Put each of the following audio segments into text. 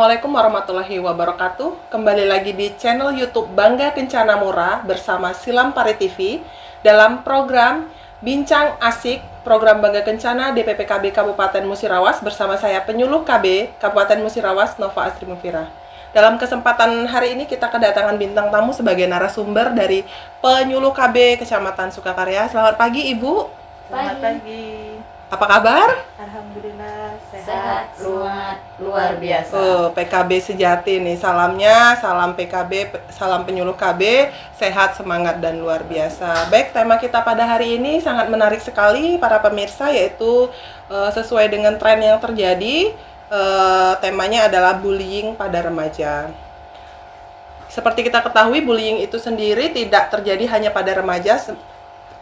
Assalamualaikum warahmatullahi wabarakatuh. Kembali lagi di channel YouTube Bangga Kencana Mura bersama Silam Pare TV dalam program Bincang Asik, program Bangga Kencana DPPKB Kabupaten Musirawas bersama saya penyuluh KB Kabupaten Musirawas Nova Astri Mufira. Dalam kesempatan hari ini kita kedatangan bintang tamu sebagai narasumber dari penyuluh KB Kecamatan Sukakarya. Selamat pagi Ibu. Selamat pagi. Apa kabar? Alhamdulillah Sehat, semangat, luar biasa. PKB sejati nih, salamnya, salam PKB, salam penyuluh KB, sehat, semangat, dan luar biasa. Baik, tema kita pada hari ini sangat menarik sekali para pemirsa, yaitu sesuai dengan tren yang terjadi, temanya adalah bullying pada remaja. Seperti kita ketahui, bullying itu sendiri tidak terjadi hanya pada remaja,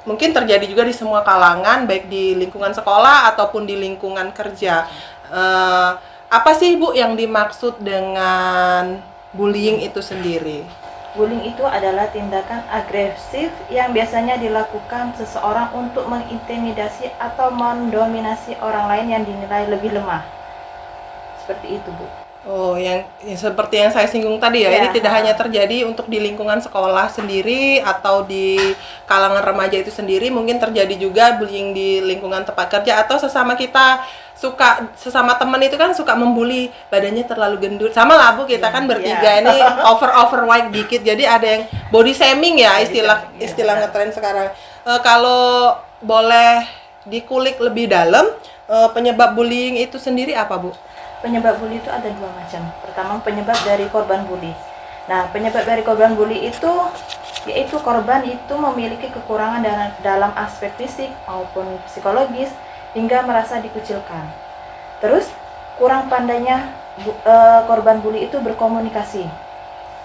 mungkin terjadi juga di semua kalangan, baik di lingkungan sekolah ataupun di lingkungan kerja. Apa sih Bu yang dimaksud dengan bullying itu sendiri? Bullying itu adalah tindakan agresif yang biasanya dilakukan seseorang untuk mengintimidasi atau mendominasi orang lain yang dinilai lebih lemah. Seperti itu, Bu. Oh, yang seperti yang saya singgung tadi ya, ini tidak hanya terjadi untuk di lingkungan sekolah sendiri atau di kalangan remaja itu sendiri, mungkin terjadi juga bullying di lingkungan tempat kerja atau sesama kita sesama teman itu kan suka membuli badannya terlalu gendut. Sama lah Bu, kita kan bertiga ini overweight dikit, jadi ada yang body shaming ya, istilah ngetren sekarang. Kalau boleh dikulik lebih dalam, penyebab bullying itu sendiri apa Bu? Penyebab bully itu ada dua macam. Pertama, penyebab dari korban bully. Nah, penyebab dari korban bully itu yaitu korban itu memiliki kekurangan dalam aspek fisik maupun psikologis hingga merasa dikucilkan. Terus, kurang pandainya korban bully itu berkomunikasi.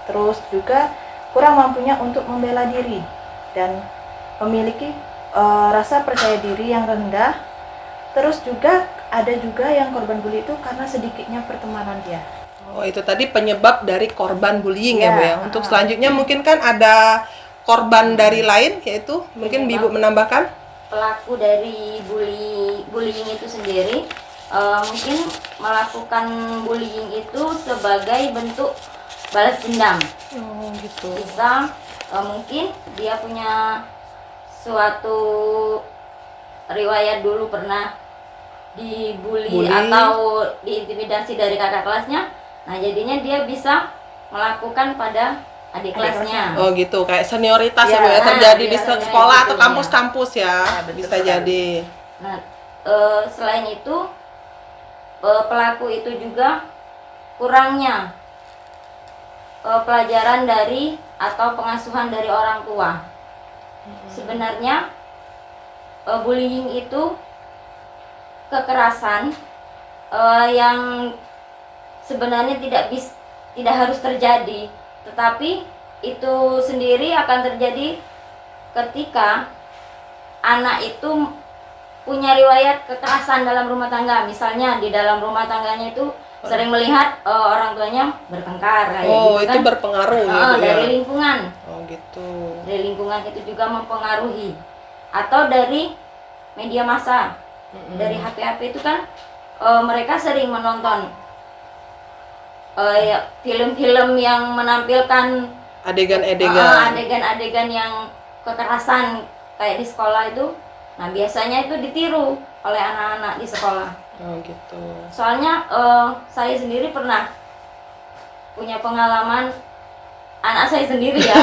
Terus juga kurang mampunya untuk membela diri dan memiliki rasa percaya diri yang rendah. Terus juga ada juga yang korban bully itu karena sedikitnya pertemanan dia. Oh, itu tadi penyebab dari korban bullying ya Bu ya. Untuk selanjutnya mungkin kan ada korban dari lain, yaitu mungkin Ibu menambahkan Pelaku dari bullying itu sendiri mungkin melakukan bullying itu sebagai bentuk balas dendam. Oh, gitu. Bisa mungkin dia punya suatu riwayat dulu pernah dibully atau diintimidasi dari kakak kelasnya. Nah, jadinya dia bisa melakukan pada adik kelasnya. Oh gitu, kayak senioritas ya Bu ya, terjadi di sekolah atau gitu, kampus-kampus ya, bisa jadi. Nah, selain itu pelaku itu juga kurangnya pelajaran dari atau pengasuhan dari orang tua. Sebenarnya bullying itu kekerasan yang sebenarnya tidak harus terjadi, tetapi itu sendiri akan terjadi ketika anak itu punya riwayat kekerasan dalam rumah tangga. Misalnya di dalam rumah tangganya itu sering melihat orang tuanya bertengkar kayak gitu itu kan. berpengaruh ya Bu, dari ya? lingkungan. Oh gitu. Dari lingkungan itu juga mempengaruhi, atau dari media massa. Dari HP-HP itu kan mereka sering menonton film-film yang menampilkan adegan-adegan yang kekerasan kayak di sekolah itu. Nah, biasanya itu ditiru oleh anak-anak di sekolah. Oh gitu. Soalnya saya sendiri pernah punya pengalaman, anak saya sendiri ya.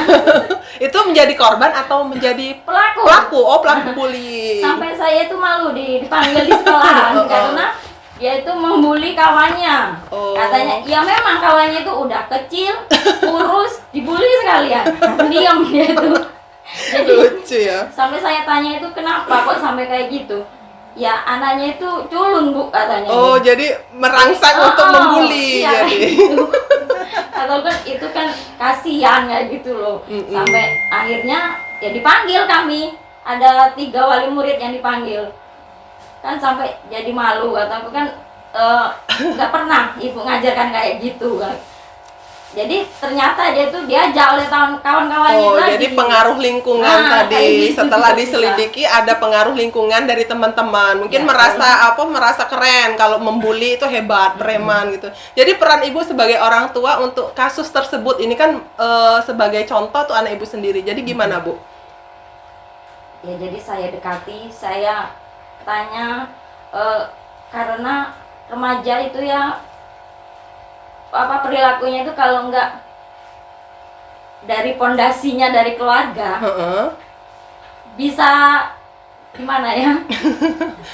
Itu menjadi korban atau menjadi pelaku? Oh, pelaku bullying. Sampai saya itu malu dipanggil di sekolah karena dia itu membuli kawannya. Katanya, ya memang kawannya itu udah kecil, kurus, dibully sekalian. Diam dia itu. Jadi lucu ya. Sampai saya tanya itu kenapa kok sampai kayak gitu? Ya anaknya itu culun Bu katanya. Oh, jadi merangsang untuk membuli iya, jadi. gitu. Atau kan itu kan kasihan kayak gitu loh. Sampai akhirnya ya dipanggil kami. Ada 3 wali murid yang dipanggil. Kan sampai jadi malu, atau kan nggak pernah ibu ngajarkan kayak gitu kan. Jadi ternyata dia tuh diajak oleh kawan-kawannya Oh, lagi. jadi pengaruh lingkungan Nah, tadi. kayak gitu Setelah juga bisa. diselidiki ada pengaruh lingkungan dari teman-teman. Mungkin Ya, merasa keren kalau membuli itu hebat, preman gitu. Jadi peran ibu sebagai orang tua untuk kasus tersebut ini kan sebagai contoh tuh anak ibu sendiri. Jadi gimana, Bu? Ya jadi saya dekati, saya tanya karena remaja itu ya apa perilakunya itu kalau enggak dari pondasinya dari keluarga Heeh. bisa gimana ya?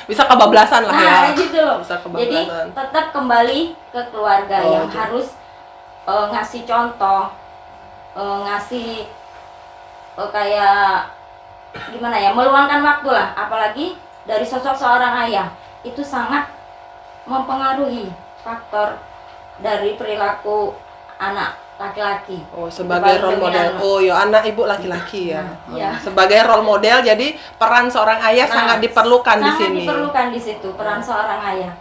Bisa kebablasan lah ya. Nah, gitu loh. Bisa Jadi kebablasan. tetap kembali ke keluarga Oh, yang jadi- harus ngasih contoh, ngasih kayak gimana ya, meluangkan waktu lah, apalagi dari sosok seorang ayah itu sangat mempengaruhi faktor dari perilaku anak laki-laki. Oh, sebagai Itu role paling model. dominan. Oh, ya anak ibu laki-laki ya. Nah, iya. Sebagai role model, jadi peran seorang ayah Nah, sangat diperlukan di sangat sini. diperlukan di situ peran seorang ayah,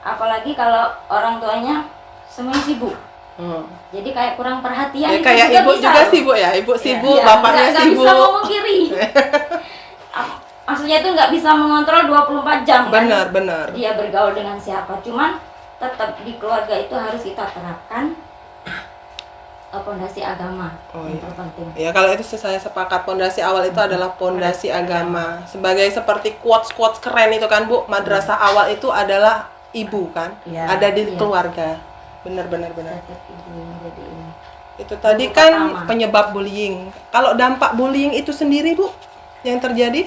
apalagi kalau orang tuanya semuanya sibuk, Hmm. jadi kayak kurang perhatian. Ya, itu kayak juga ibu bisa juga loh. sibuk ya, ibu sibuk, Iya, bapaknya nggak sibuk. bisa memungkiri. Maksudnya itu nggak bisa mengontrol 24 jam kan? Benar. Dia bergaul dengan siapa, cuman tetap di keluarga itu harus kita terapkan pondasi agama. Oh, yang iya. terpenting. Ya, kalau itu saya sepakat, pondasi awal itu adalah pondasi agama. Sebagai seperti quotes keren itu kan, Bu, madrasah awal itu adalah ibu kan? Iya. Ada di Iya. keluarga. Benar. Tetap ibu yang jadi ini. Itu tadi Yang kan pertama. penyebab bullying. Kalau dampak bullying itu sendiri, Bu, yang terjadi?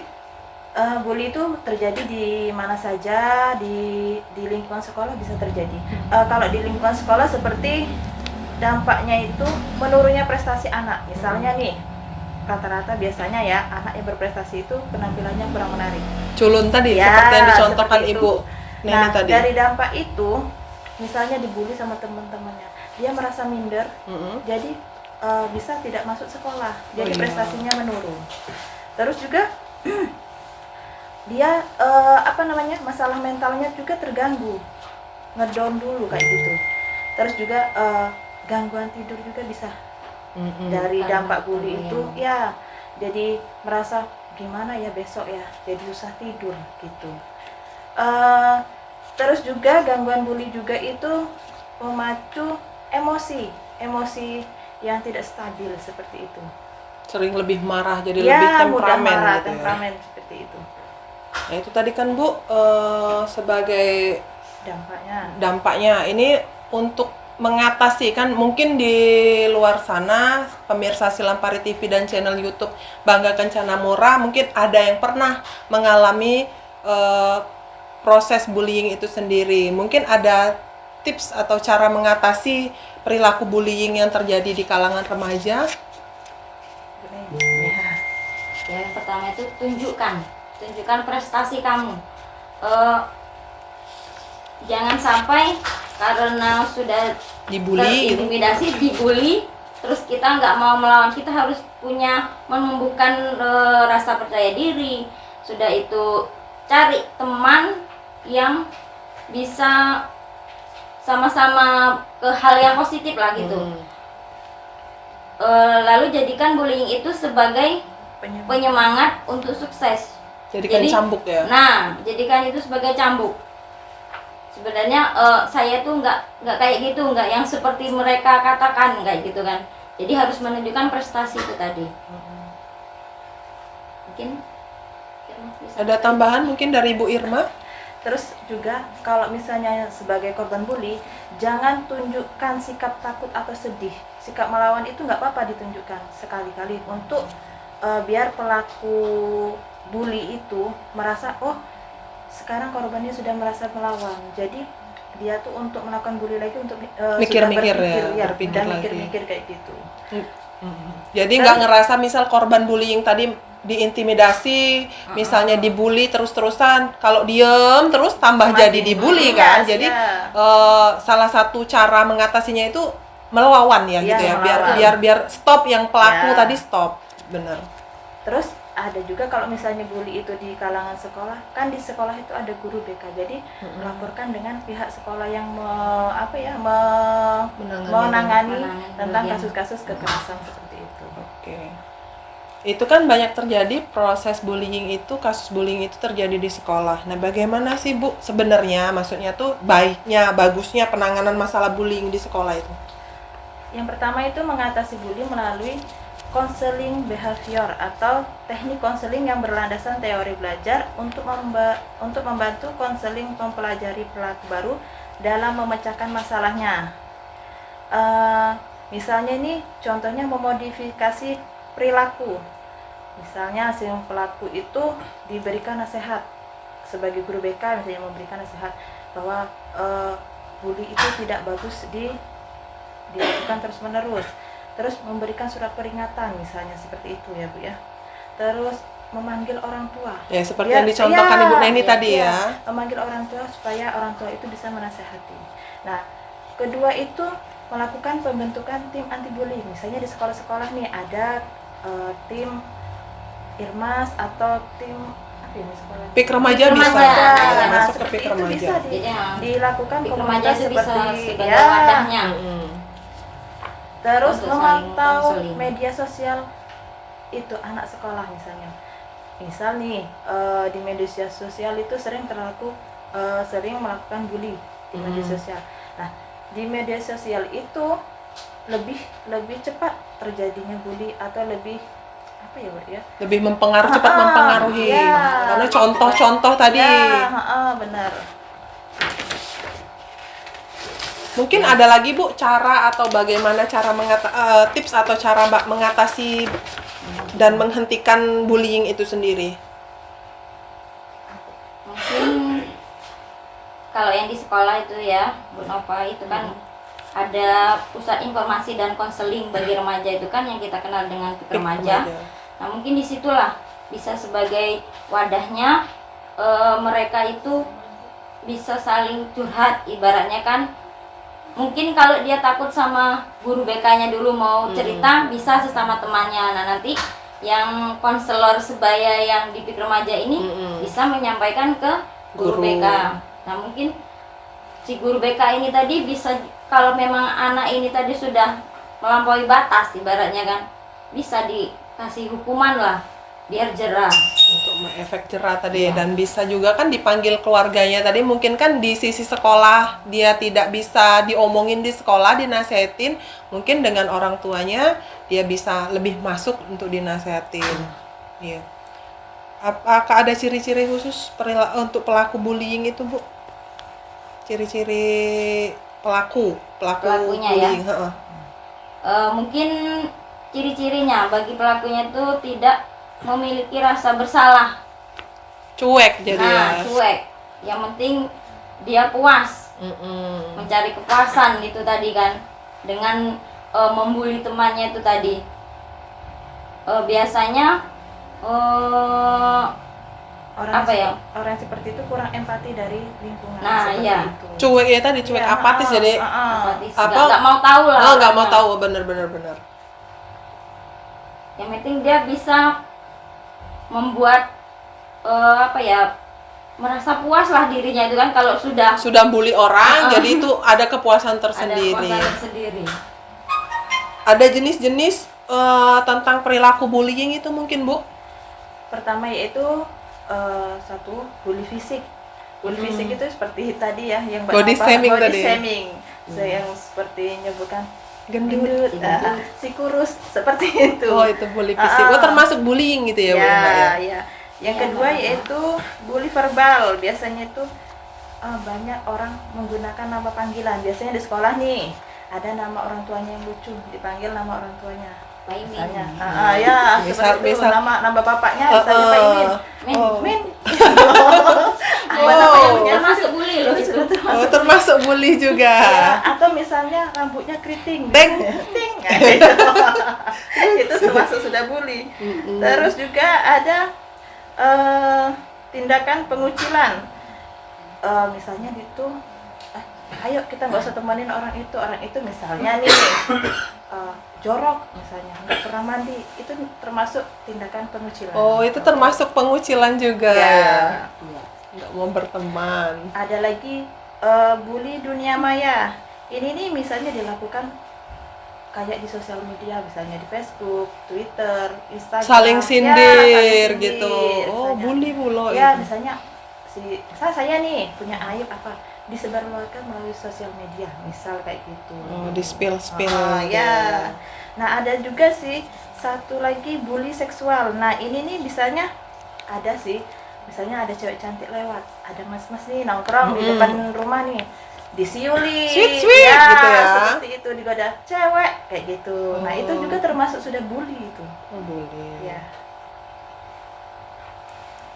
Bully itu terjadi di mana saja, di lingkungan sekolah bisa terjadi. Kalau di lingkungan sekolah seperti dampaknya itu menurunnya prestasi anak. Misalnya nih, rata-rata biasanya ya anak yang berprestasi itu penampilannya kurang menarik. Culun tadi, Ya, seperti yang dicontohkan seperti itu. Ibu Neni Nah, tadi. dari dampak itu, misalnya dibully sama teman-temannya, dia merasa minder, Mm-mm. jadi bisa tidak masuk sekolah, jadi iya. prestasinya menurun. Terus juga dia masalah mentalnya juga terganggu, ngedown dulu kayak gitu. Terus juga gangguan tidur juga bisa Mm-mm. dari Karena dampak bully bullying. itu ya, jadi merasa gimana ya besok ya, jadi susah tidur gitu. Terus juga gangguan bully juga itu memacu emosi yang tidak stabil seperti itu. Sering lebih marah, jadi Ya, lebih mudah temperamen marah, gitu ya. temperamen seperti itu Nah, itu tadi kan, Bu, sebagai dampaknya ini untuk mengatasi kan, mungkin di luar sana pemirsa Silampari TV dan channel YouTube Bangga Kencana Murah mungkin ada yang pernah mengalami proses bullying itu sendiri. Mungkin ada tips atau cara mengatasi perilaku bullying yang terjadi di kalangan remaja. Ya. Ya, yang pertama itu tunjukkan prestasi kamu. Jangan sampai karena sudah Dibully gitu. terintimidasi, dibully, terus kita nggak mau melawan. Kita harus menumbuhkan rasa percaya diri. Sudah itu cari teman yang bisa sama-sama ke hal yang positif lah gitu. Lalu jadikan bullying itu sebagai penyemangat untuk sukses. Jadikan cambuk ya. Nah, jadikan itu sebagai cambuk. Sebenarnya saya tuh nggak kayak gitu, nggak yang seperti mereka katakan kayak gitu kan. Jadi harus menunjukkan prestasi itu tadi. Mungkin Irma bisa. Ada tambahan mungkin dari Ibu Irma? Terus juga kalau misalnya sebagai korban bully, jangan tunjukkan sikap takut atau sedih. Sikap melawan itu nggak apa-apa ditunjukkan sekali-kali untuk biar pelaku bully itu merasa, oh sekarang korbannya sudah merasa melawan. Jadi dia tuh untuk melakukan bully lagi untuk Mikir-mikir sudah berpikir dan lagi. mikir-mikir kayak gitu. Jadi nggak ngerasa misal korban bullying tadi diintimidasi, misalnya dibully terus-terusan, kalau diem terus tambah Semakin jadi dibully kan. yes, Jadi ya. salah satu cara mengatasinya itu melawan ya, Iya, gitu ya, melawan. biar stop yang pelaku Ya. tadi stop, bener. Terus ada juga kalau misalnya bully itu di kalangan sekolah, kan di sekolah itu ada guru BK, jadi melaporkan dengan pihak sekolah yang menangani tentang bullying. kasus-kasus kekerasan seperti itu. Oke. Itu kan banyak terjadi proses bullying itu, kasus bullying itu terjadi di sekolah. Nah, bagaimana sih Bu sebenarnya, maksudnya tuh baiknya, bagusnya penanganan masalah bullying di sekolah itu? Yang pertama itu mengatasi bullying melalui konseling behavior atau teknik konseling yang berlandaskan teori belajar untuk membantu konseling mempelajari pelaku baru dalam memecahkan masalahnya. Misalnya ini contohnya memodifikasi perilaku. Misalnya si pelaku itu diberikan nasihat sebagai guru BK, misalnya memberikan nasihat bahwa bully itu tidak bagus dilakukan terus-menerus. Terus memberikan surat peringatan misalnya seperti itu ya Bu ya. Terus memanggil orang tua. Ya, seperti yang dicontohkan Ibu Neni tadi ya. Memanggil orang tua supaya orang tua itu bisa menasehati. Nah, kedua itu melakukan pembentukan tim anti bully. Misalnya di sekolah-sekolah nih ada tim Irmas atau tim apa ini sekolah? PIK remaja PIK bisa. remaja. Ya, masuk ke seperti PIK itu remaja. bisa dilakukan PIK remaja komunitas itu bisa seperti sebagai wadahnya. Terus Untuk saling memantau konseling. media sosial itu anak sekolah misalnya. Misal nih di media sosial itu sering melakukan bully di media sosial. Nah, di media sosial itu lebih cepat terjadinya bully atau lebih apa ya Bu ya? Lebih cepat mempengaruhi. Ya. Karena contoh-contoh tadi. Ya, benar. Mungkin ada lagi Bu cara atau bagaimana cara tips atau cara Mbak mengatasi dan menghentikan bullying itu sendiri? Mungkin kalau yang di sekolah itu ya Bu Nova itu kan ada pusat informasi dan konseling bagi remaja itu kan yang kita kenal dengan PIK remaja. Nah, mungkin disitulah bisa sebagai wadahnya mereka itu bisa saling curhat, ibaratnya kan. Mungkin kalau dia takut sama guru BK-nya dulu mau cerita, bisa sesama temannya. Nah, nanti yang konselor sebaya yang di PIK remaja ini bisa menyampaikan ke guru BK. Nah, mungkin si guru BK ini tadi bisa, kalau memang anak ini tadi sudah melampaui batas ibaratnya kan, bisa dikasih hukuman lah biar jerah. Untuk efek jerah tadi dan bisa juga kan dipanggil keluarganya tadi, mungkin kan di sisi sekolah dia tidak bisa diomongin di sekolah, dinasehatin, mungkin dengan orang tuanya dia bisa lebih masuk untuk dinasehatin. Iya. Apakah ada ciri-ciri khusus untuk pelaku bullying itu Bu? Ciri-ciri pelakunya bullying, ya. Mungkin ciri-cirinya bagi pelakunya itu tidak memiliki rasa bersalah, cuek jadi ya. Cuek. Yang penting dia puas, mencari kepuasan itu tadi kan, dengan membuli temannya itu tadi. Biasanya orang seperti itu kurang empati dari lingkungan. Nah, iya. Itu. Cuek ya tadi, cuek apatis jadi. Apatis. Nggak mau tahu lah. Nggak mau tahu, bener. Yang penting dia bisa membuat merasa puas lah dirinya itu kan, kalau sudah bully orang, jadi itu ada kepuasan tersendiri. Ada jenis-jenis tentang perilaku bullying itu mungkin Bu? Pertama yaitu satu bully fisik. Bully fisik itu seperti tadi ya yang body shaming tadi. Yang seperti nyebutkan gendut, si kurus seperti itu. Oh, itu bully fisik. Termasuk bullying gitu ya Bu? Ya. Yang kedua yaitu bully verbal. Biasanya itu banyak orang menggunakan nama panggilan. Biasanya di sekolah nih ada nama orang tuanya yang lucu, dipanggil nama orang tuanya. Pak Imin. Seperti itu. Nama bapaknya misalnya Pak Imin. Min. Termasuk bully loh itu. Termasuk bully juga. Ya, atau misalnya rambutnya keriting. Ting. Itu termasuk sudah bully. Terus juga ada tindakan pengucilan. Misalnya gitu, ayo kita nggak usah temenin orang itu misalnya nih jorok misalnya, nggak pernah mandi, itu termasuk tindakan pengucilan. Oh, itu termasuk pengucilan juga Ya. ya. Iya. Nggak mau berteman. Ada lagi bully dunia maya. Ini nih misalnya dilakukan kayak di sosial media, misalnya di Facebook, Twitter, Instagram. Saling Ya, sindir saling sindir, gitu. Oh, misalnya. bully mulu Ya, itu. misalnya saya nih punya aib apa, disebarluaskan melalui sosial media, misal kayak gitu. Oh, di spill-spill. gitu Ya. Nah, ada juga sih satu lagi bully seksual. Nah, ini nih misalnya ada sih, misalnya ada cewek cantik lewat, ada mas-mas nih nongkrong di Mm-mm. depan rumah nih, disiuli, Sweet, gitu ya. seperti itu, digoda cewek kayak gitu. Nah, itu Oh. juga termasuk sudah bully itu. Oh, bully. Ya.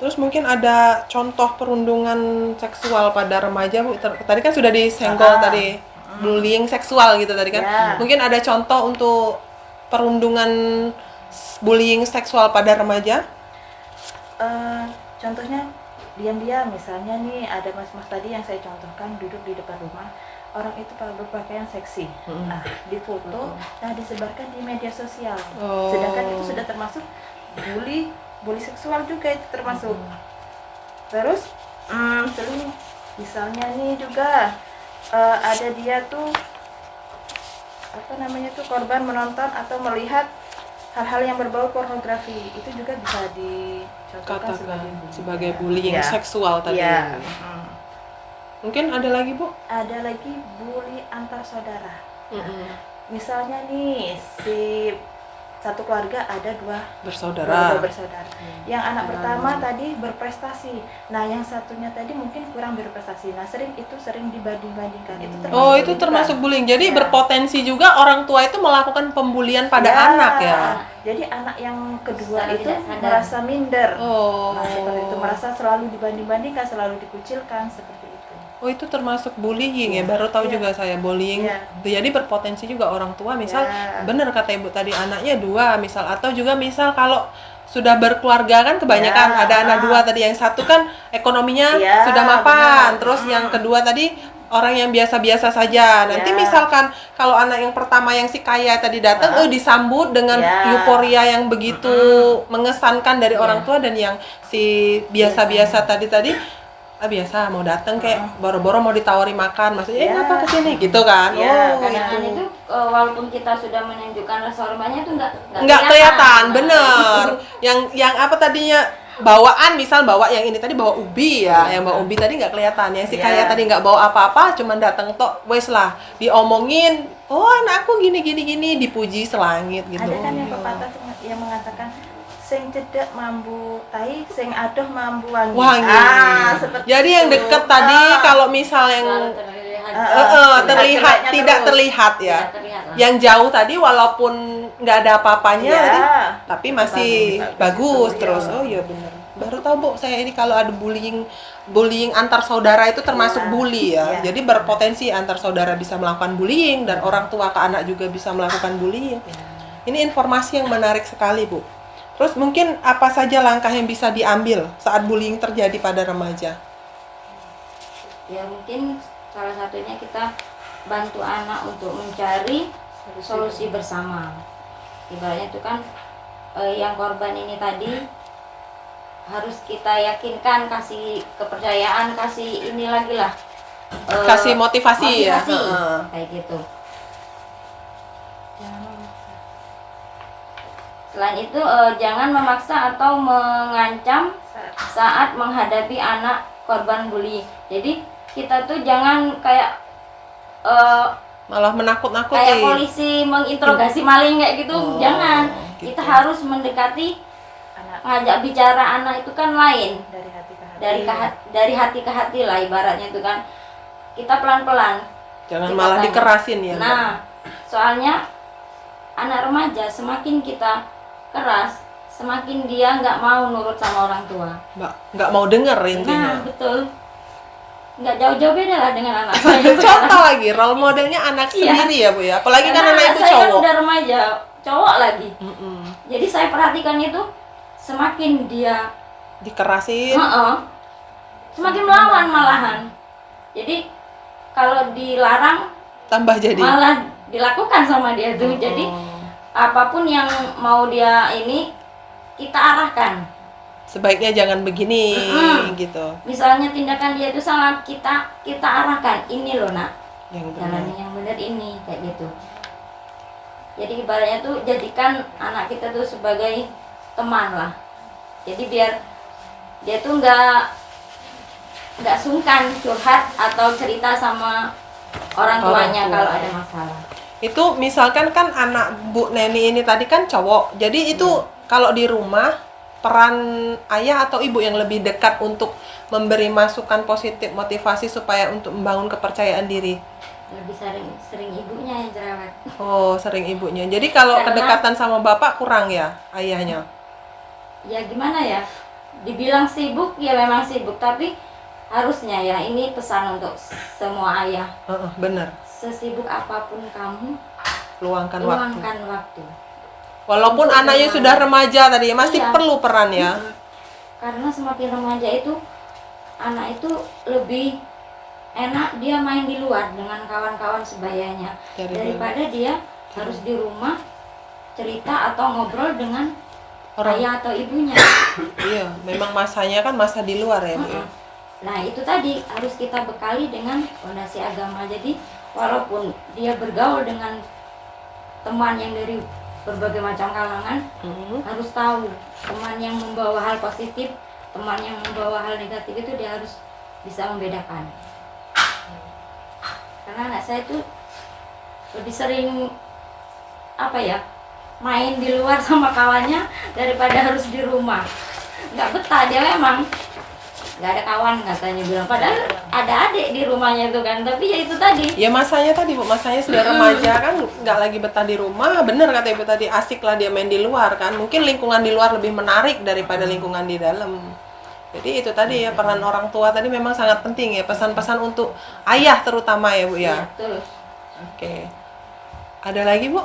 Terus mungkin ada contoh perundungan seksual pada remaja, Bu. Tadi kan sudah disenggol tadi, bullying seksual gitu tadi kan. Ya. Mungkin ada contoh untuk perundungan bullying seksual pada remaja? Contohnya diam-diam, misalnya nih ada mas-mas tadi yang saya contohkan duduk di depan rumah, orang itu kalau berpakaian seksi, nah difoto, nah disebarkan di media sosial. Oh. Sedangkan itu sudah termasuk bully seksual juga itu termasuk. Terus sering misalnya nih juga ada dia tuh apa namanya tuh korban menonton atau melihat hal-hal yang berbau pornografi, itu juga bisa dicontohkan Katakan sebagai bullying Ya. seksual tadi. Iya. Mungkin ada lagi, Bu? Ada lagi bully antar saudara. Mm-mm. Misalnya nih si satu keluarga ada dua Bersaudara. bersaudara. Yang anak pertama tadi berprestasi. Nah, yang satunya tadi mungkin kurang berprestasi. Nah, sering dibanding-bandingkan. Itu termasuk Oh, itu bullying termasuk juga. bullying. Jadi Ya. berpotensi juga orang tua itu melakukan pembulian pada Ya. anak ya. Jadi anak yang kedua Secara itu tidak sadar. merasa minder. Oh. Nah, seperti itu, merasa selalu dibanding-bandingkan, selalu dikucilkan seperti itu. Oh, itu termasuk bullying ya. Iya. Baru tahu Iya. juga saya bullying. Iya. Jadi berpotensi juga orang tua misal Ya. bener kata Ibu tadi anaknya dua misal, atau juga misal kalau sudah berkeluarga kan kebanyakan Ya. ada anak dua tadi, yang satu kan ekonominya Ya, sudah mapan, benar. terus yang kedua tadi orang yang biasa-biasa saja. Nanti Ya. misalkan kalau anak yang pertama yang si kaya tadi datang disambut dengan Ya. euforia yang begitu mengesankan dari orang tua, dan yang si biasa-biasa tadi biasa mau datang kayak boro-boro mau ditawari makan, maksudnya Ya. ngapa kesini gitu kan. Ya, Oh, Kadang-kadang itu itu walaupun kita sudah menunjukkan rasa hormatnya itu nggak kelihatan, bener. Yang apa tadinya bawaan, misal bawa yang ini tadi bawa ubi ya, yang bawa ubi tadi nggak kelihatan, yang si Ya. kaya tadi nggak bawa apa-apa, cuman datang tok, wes lah diomongin, oh anakku gini gini gini, dipuji selangit gitu. Ada kan yang pepatah tuh yang mengatakan sing cedek mambu tai, sing adoh mambu wangi. Wangi. Seperti Jadi yang itu. deket tadi kalau misal yang Selalu terlihat. terlihat jeleknya tidak terus. terlihat ya. Tidak terlihat lah. Yang jauh tadi walaupun nggak ada apa-apanya Ya. tadi, tapi masih bagus Bagus, terus. iya. Oh iya benar. Baru tahu Bu saya ini kalau ada bullying antar saudara itu termasuk Ya. bully ya. Ya. Jadi berpotensi antar saudara bisa melakukan bullying dan orang tua ke anak juga bisa melakukan bullying. Ini informasi yang menarik sekali, Bu. Terus mungkin apa saja langkah yang bisa diambil saat bullying terjadi pada remaja? Ya mungkin salah satunya kita bantu anak untuk mencari solusi bersama. Ibaratnya itu kan yang korban ini tadi harus kita yakinkan, kasih kepercayaan, kasih ini lagi lah, Kasih motivasi ya. motivasi, Heeh. kayak gitu. Jangan memaksa. Selain itu jangan memaksa atau mengancam saat menghadapi anak korban bully. Jadi kita tuh jangan kayak Malah kayak menakut-nakuti. polisi menginterogasi maling kayak gitu. Oh, Jangan. gitu. Kita harus mendekati, Anak ngajak bicara anak itu kan lain. dari hati ke hati. Dari hati ke hati lah ibaratnya itu kan. Kita pelan-pelan. Jangan Kita malah tanya. dikerasin ya. Mbak. Nah, soalnya anak remaja semakin kita keras, semakin dia nggak mau nurut sama orang tua. Mbak, nggak mau denger intinya. Nah, betul. Nggak jauh-jauh beda lah dengan anak saya Contoh sekarang. lagi, role modelnya anak Iya. sendiri ya Bu ya. Apalagi kan Karena anak itu saya kan cowok. udah remaja, cowok lagi. Mm-mm. Jadi saya perhatikan itu semakin dia Dikerasin. semakin melawan malahan. Jadi kalau dilarang Tambah jadi. malah dilakukan sama dia tuh. Jadi apapun yang mau dia ini kita arahkan. Sebaiknya jangan begini gitu. Misalnya tindakan dia itu salah, kita arahkan, ini loh nak, Yang benar. jalannya yang benar ini, kayak gitu. Jadi ibaratnya tuh jadikan anak kita tuh sebagai teman lah. Jadi biar dia tuh nggak sungkan curhat atau cerita sama orang tuanya kalau ada masalah. Itu misalkan kan anak Bu Neni ini tadi kan cowok. Jadi itu kalau di rumah peran ayah atau ibu yang lebih dekat untuk memberi masukan positif, motivasi supaya untuk membangun kepercayaan diri. Lebih sering ibunya yang cerewet. Oh, sering ibunya. Jadi kalau Karena- kedekatan sama bapak kurang ya ayahnya. Ya gimana ya, dibilang sibuk ya memang sibuk, tapi harusnya ya ini pesan untuk semua ayah, Bener. sesibuk apapun kamu Luangkan waktu. luangkan waktu. Walaupun Untuk anaknya dengan- sudah remaja tadi, masih Iya. perlu peran ya. Karena semakin remaja itu anak itu lebih enak dia main di luar dengan kawan-kawan sebayanya daripada dia harus di rumah cerita atau ngobrol dengan Orang. ayah atau ibunya. Iya, memang masanya kan masa di luar ya, Bu ya. Nah itu tadi harus kita bekali dengan fondasi agama. Jadi walaupun dia bergaul dengan teman yang dari berbagai macam kalangan, harus tahu teman yang membawa hal positif, teman yang membawa hal negatif itu dia harus bisa membedakan. Karena anak saya itu lebih sering main di luar sama kawannya daripada harus di rumah. Nggak betah dia memang. Nggak ada kawan katanya bilang. Padahal ada adik di rumahnya itu kan. Tapi ya itu tadi. Ya masanya tadi Bu, masanya sudah remaja kan nggak lagi betah di rumah. Bener kata Ibu tadi, asik lah dia main di luar kan. Mungkin lingkungan di luar lebih menarik daripada lingkungan di dalam. Jadi itu tadi ya, peran orang tua tadi memang sangat penting ya. Pesan-pesan untuk ayah terutama ya Bu ya. Iya, betul. Oke. Ada lagi Bu?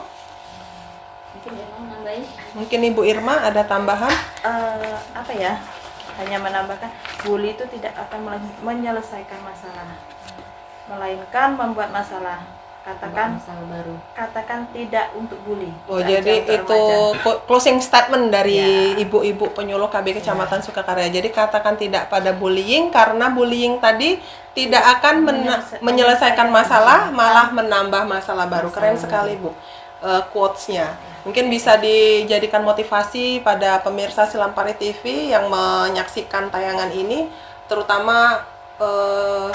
Mungkin dia mau nambahin. Mungkin Ibu Irma ada tambahan? Hanya menambahkan, bully itu tidak akan menyelesaikan masalah, melainkan membuat masalah. Katakan Masalah baru. katakan tidak untuk bully. Oh, Ajak jadi untuk itu remaja. closing statement dari Ya. ibu-ibu penyuluh KB Kecamatan Sukakarya. Jadi katakan tidak pada bullying karena bullying tadi tidak akan menyelesaikan masalah, malah menambah masalah baru. Keren sekali Bu quotes-nya. Mungkin bisa dijadikan motivasi pada pemirsa Silampari TV yang menyaksikan tayangan ini, terutama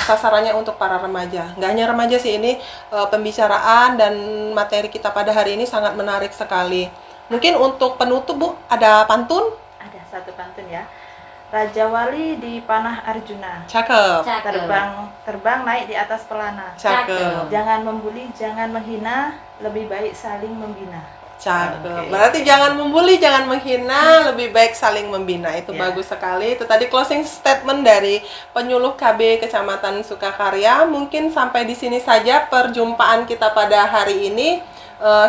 sasarannya untuk para remaja. Nggak hanya remaja sih, ini pembicaraan dan materi kita pada hari ini sangat menarik sekali. Mungkin untuk penutup Bu, ada pantun? Ada satu pantun ya. Raja Wali di panah Arjuna. Cakep. Cakep. Terbang naik di atas pelana. Cakep. Jangan membuli, jangan menghina, lebih baik saling membina. Cakep. Oke. Berarti jangan membuli, jangan menghina, lebih baik saling membina. Itu Ya. bagus sekali. Itu tadi closing statement dari penyuluh KB Kecamatan Sukakarya. Mungkin sampai di sini saja perjumpaan kita pada hari ini.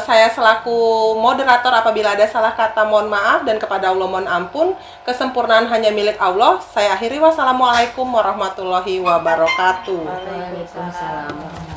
Saya selaku moderator, apabila ada salah kata mohon maaf, dan kepada Allah mohon ampun. Kesempurnaan hanya milik Allah. Saya akhiri, wassalamualaikum warahmatullahi wabarakatuh. Waalaikumsalam.